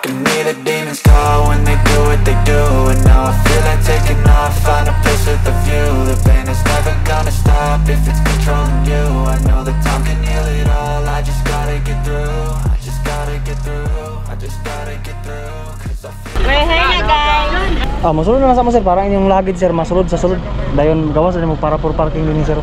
can hear the demons call when they do what they do. And now I feel like taking off, find a place with a view. The pain is never gonna stop if it's controlling you. I know that time can heal it all, I just gotta get through. I just gotta get through, I just gotta get through. Cause I feel Byahe na guys. Masulod na sama sir, parang inyong lagid sir, masulod sa sulod. Dayon gawas na mo para for parking din sir.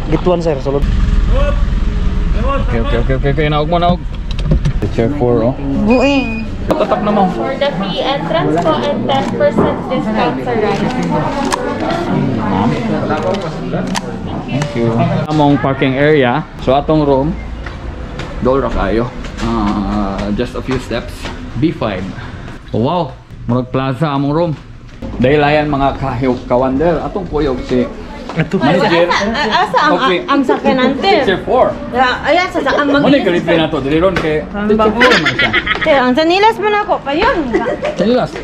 Gituan sir, sulod. Okay, naog mo, naog. Chair 4, oh. Buing. Tatak na mo. For the free entrance po and 10% discount sa rides. Thank you. Among parking area, so atong room, dollar kayo. Just a few steps. B5. Oh, wow, murag plaza among room. Dahilayan mga kawander. Atong puyog si manager. Asa ang sakinante? Chair 4. Ayan, sa ang Muna ka-replay na to. Diliron kay Teacher 4 naman siya. ang sanilas mo na ako pa yun. Sanilas.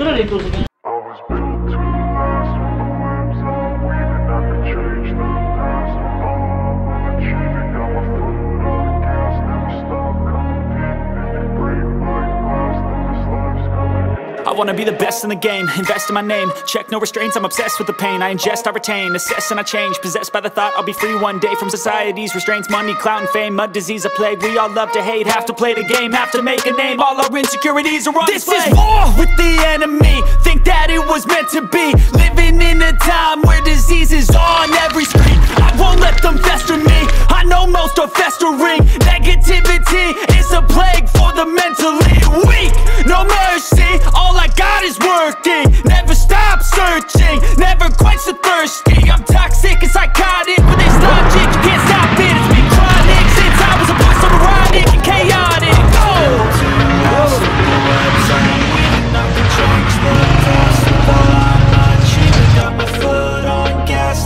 I wanna be the best in the game, invest in my name, check no restraints, I'm obsessed with the pain. I ingest, I retain, assess and I change, possessed by the thought I'll be free one day from society's restraints. Money, clout and fame, mud, disease, a plague. We all love to hate, have to play the game, have to make a name. All our insecurities are on display. This is war with the enemy, think that it was meant to be. Living in a time where disease is on every screen. I won't let them fester me, I know most are festering. Negativity is a plague for the mentally weak. No mercy, all I got is working. Never stop searching, never quench the thirsty. I'm toxic and psychotic, but there's logic, you can't stop it. It's been chronic since I was a boy, so neurotic and chaotic.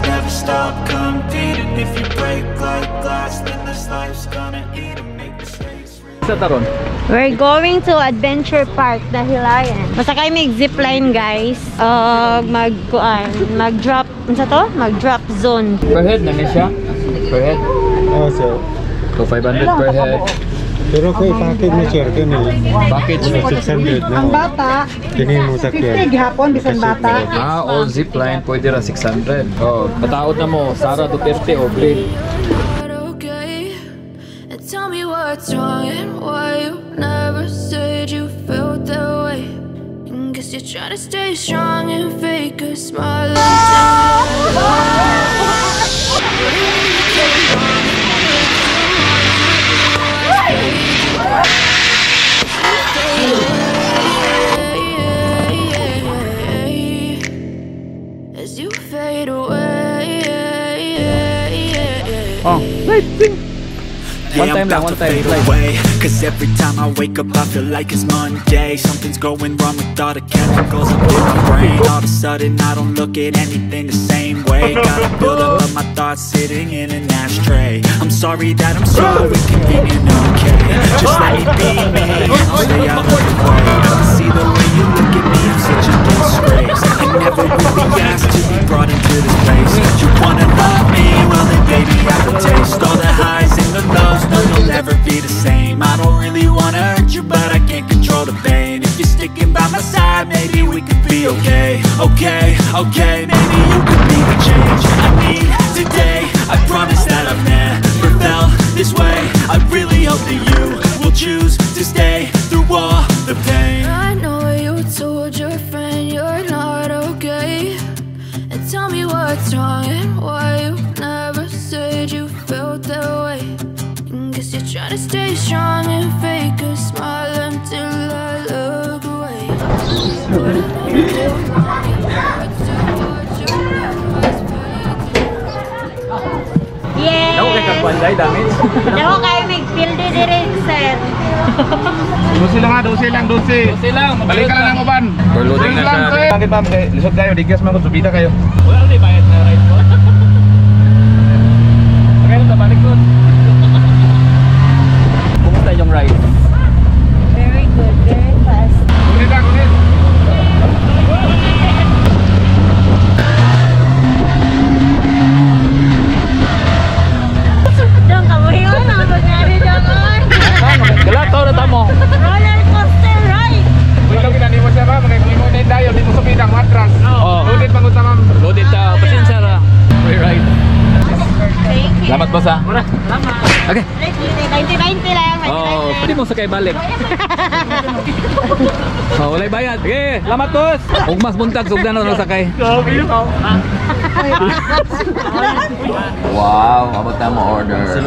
Never stop competing. If you break like glass, then this life's gonna eat and make mistakes. Sa taron. We're going to Adventure Park, Dahilayan. Masakay may zipline guys. Mag-drop, ano sa to? Mag-drop zone. Per head na siya? Per head? Oh, sir. So 500 per head. Pero ko i-package mo, sir. Package 600 na. Ang bata, Kini mo sakyan. 50 gihapon, bisan bata. all zipline pwede ra 600. Oh, pataod na mo, Sara Duterte o Blade. Okay, and tell me what's wrong and why you never said you felt that way. And guess you're trying to stay strong and fake a smile as you fade away. Oh, right, sing. Yeah, I'm about to fade away, cause every time I wake up I feel like it's Monday. Something's going wrong with all the chemicals up in my brain. All of a sudden I don't look at anything the same way. Got a buildup of my thoughts sitting in an ashtray. I'm sorry that I'm so inconvenient, okay. Just let me be me, and I'll stay out of the way. I can see the way you look at me, I'm such a disgrace. I never really asked to be brought into this place. You wanna love me, well then baby I will taste all the highs and the lows. No, you'll never be the same. I don't really wanna hurt you, but I can't control the pain. If you're sticking by my side, maybe we could be okay. Okay, maybe you could be the change I need today. I promise that I've never felt this way. I really hope that you will choose to stay through all the pain. I know you told your friend you're not okay, and tell me what's wrong and why you never said you felt that way. Guess you're trying to stay strong and fake a smile until I look away. Yes! Ako kay Kagpanday, damit. Ako kayo mag-field direct, sir. 12 lang ha, 12 lang, 12. 12 lang. Balik ka lang ng uban. Overloading na siya. Bakit ma'am, lisod kayo, digas mga subida kayo. Wala na bayad na ride mo. Okay na balik ko. Kumusta yung ride? Very good, very fast. Kunit na, kunit. Dong, kamuhiwan ang nangyari dyan. Galato na tamo. Roller coaster ride! boss ha. Okay. 90 lang. Oh, pwede mo sakay balik. Oh, walay bayad. Okay, salamat boss. Ug mas buntag sugdan na sakay. Wow, abot na mo order.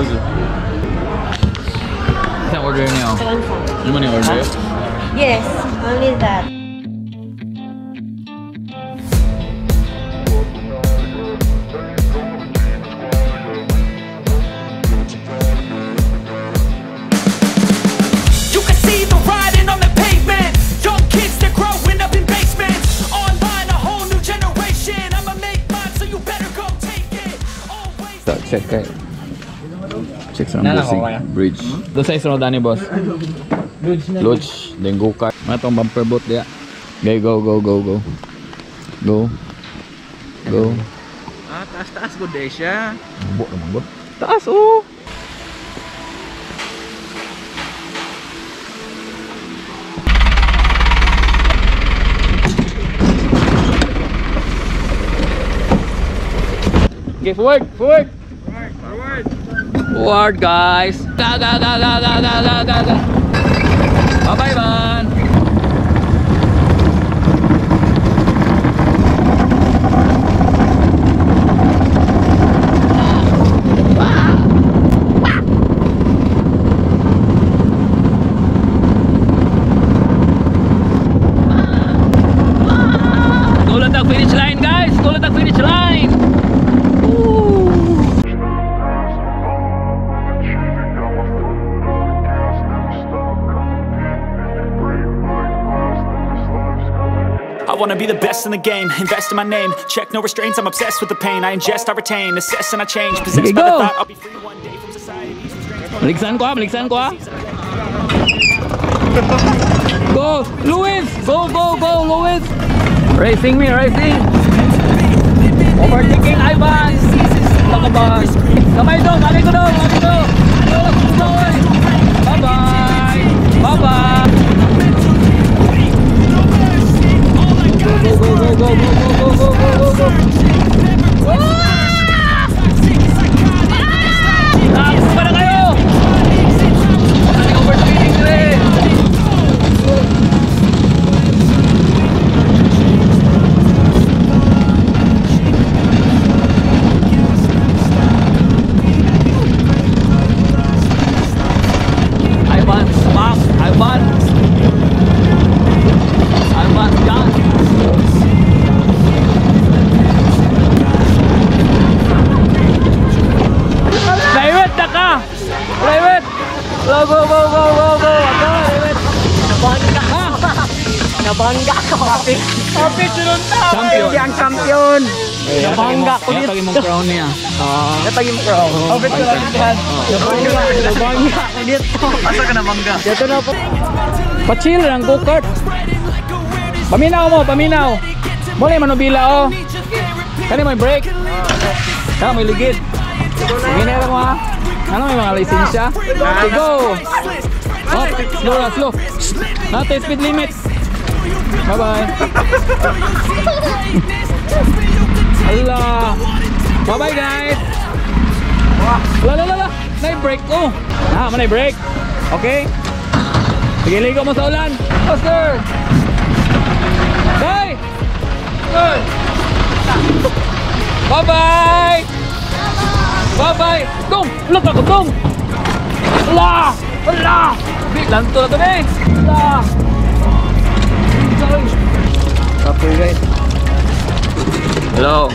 Sa order niyo. Ano mo ni order? Yes, only that. Check kay. Check sa busing bridge. Doon sa isunod ani boss. Lodge, then go kart. Mga tong bumper boat dia. Okay, go. Ah, taas-taas ko deh siya. Bot. Taas oh. Okay, forward. Forward, guys. Ga. Bye-bye, man. Tulad ang finish line, guys. Tulad ang finish line. I wanna be the best in the game, invest in my name. Check no restraints, I'm obsessed with the pain. I ingest, I retain, assess and I change. Possessed by the thought I'll be free one day from society's restraints. Baliksan ko ah. Go, Luis! Go, Luis! Racing. Overtaking Ivan! Lakabang! Kamay dong, balik ko dong! Bye-bye! Go! Takbo na kayo! Overspeeding rin! Ivan, John! Go! Nabangga ko. Kapit sunod na. Champion. Ang champion. Nabangga ko dito. Natagin mong crown niya. Natagin mo crown. Kapit ko lang dyan. Nabangga ko dito. Asa ka nabangga? Dito na po. Pa-chill lang, go-kart. Paminaw. Muli manubila oh. Kani may break. Kani may ligid. Ginera mo ha. Ano may mga lisensya? Okay, go! Up, slow. Natin speed limit. Bye-bye. Allah. Bye-bye guys. Lala. Nai-break ko. Manay-break. Okay? Sige, ligo mo sa ulan. Oscar! Bye! Bye-bye! Bye-bye! Dong! Ulat ako, dong! Allah! Lanto na to na eh! Allah! Copyright. Hello!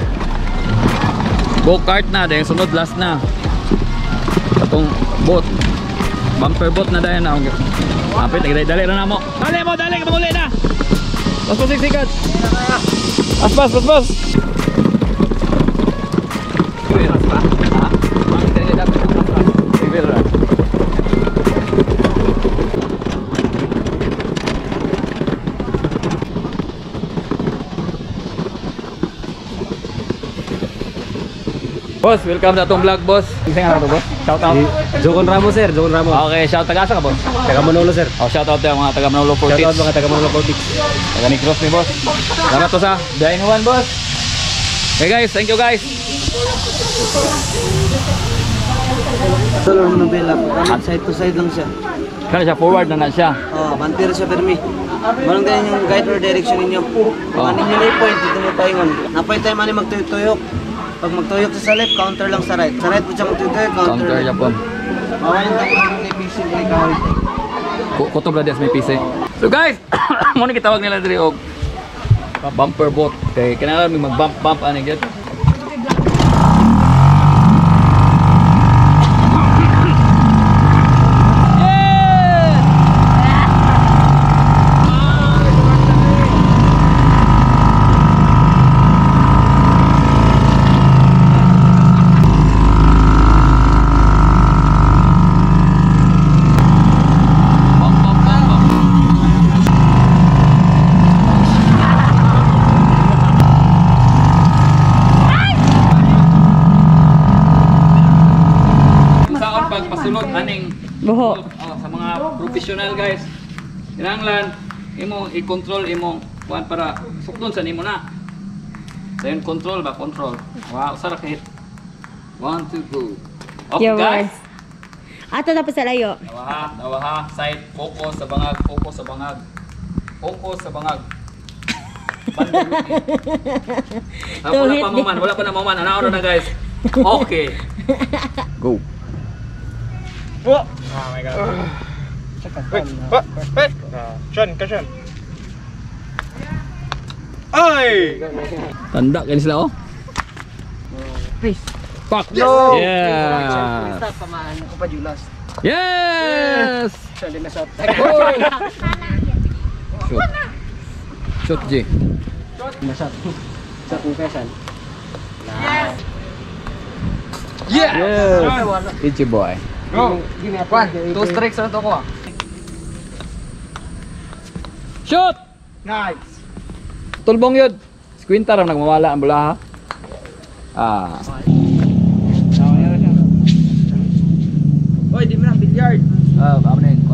Go-kart na, dahil sunod last na. Itong boat. Bumper boat na dahil na. Kapit, dali na mo. Dali, kapag na! Mas sikat! Aspas! Boss, welcome sa atong vlog, boss. Isa nga na to, boss. Shout out. Jogon Ramos, sir. Jogon Ramos. Okay, shout taga-asa ka, boss? Taga Manolo, sir. Oh, shout out tayo mga taga Manolo 46. Shout out mga taga Manolo 46. Taga Negros ni boss. Salamat to sa Byahe ni Juan, boss. Okay guys, thank you guys. Solo nobela. Side to side lang siya. Kana siya forward na siya. Oh, bantir siya permi. Manong ganyan yung guide or direction ninyo. Ano nyo na yung point, dito mo paingon. Napoy tayo mani magtuyok-tuyok. Pag magtuyok sa left, counter lang sa right. Sa right po siya magtuyok, counter Counter Japon. Mawalan tayo ng PC kay Kawit. Kutob na may PC. So guys, muna kitawag nila diri og bumper boat. Kay kinahanglan mi mag-bump ani gyud. Pasulod aning Buho. sa mga professional guys. Kinahanglan imo i-control imong kuan para sukton sa nimo na. Then control ba control. Wow, sara kahit 1 2 go. Okay Your guys. words. Ato na pa sa layo. Tawa ha, side focus sa bangag, focus sa bangag. Focus sa bangag. Wala pa na maman. Ano na guys. Okay. Go. Oh my god. Wait. Sean, Sean. Ay! Tanda kayo sila oh. Please. Fuck. No. Yeah. Stop pamaan ko pa Julas. Yes. Siya din na shot. Shoot. Shoot G. Na shot. Sa confession. Yes. Ichi boy. Go. Give me a point. 2 strikes na to ko. Shoot. Nice. Tulbong yun. Squinta ram nagmawala ang bulaha. Ah. Oy, di mo na billiard. Amo na yun.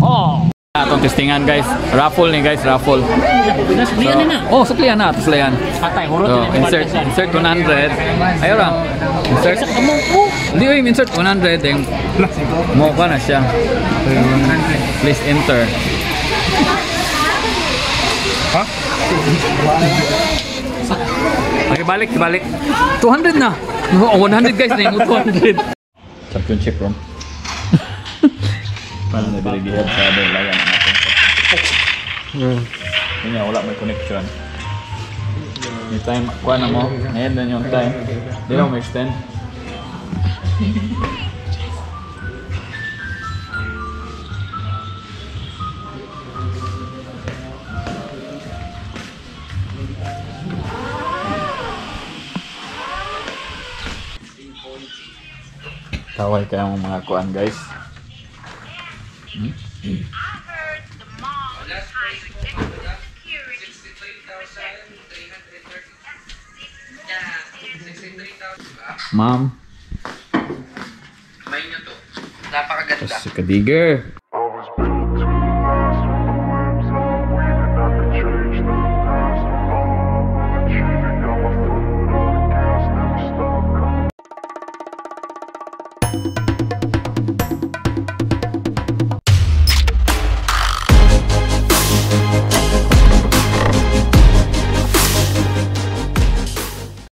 Oh. Atong testingan guys. Raffle ni guys, raffle. Oh, suklian na. Suklian. So, insert 100. Ayaw lang. Insert. Hindi ko insert 100. Yung mo ka na siya. Please enter. Ha? Okay, balik. 200 na. 100 guys na yung 200. Championship room. Paano na biligihad sa Dahilayan natin? Yun nga, wala may connection. Yung time, kuha na mo. Ngayon na yung time. Hindi na mo extend. Kaway kayo mga kuan guys. Ma'am. May nyo to. Napakaganda. Si Kadiger. I was built to last when the webs are weaving. I could change the past. I'm achieving. Got my foot on the gas, never stop.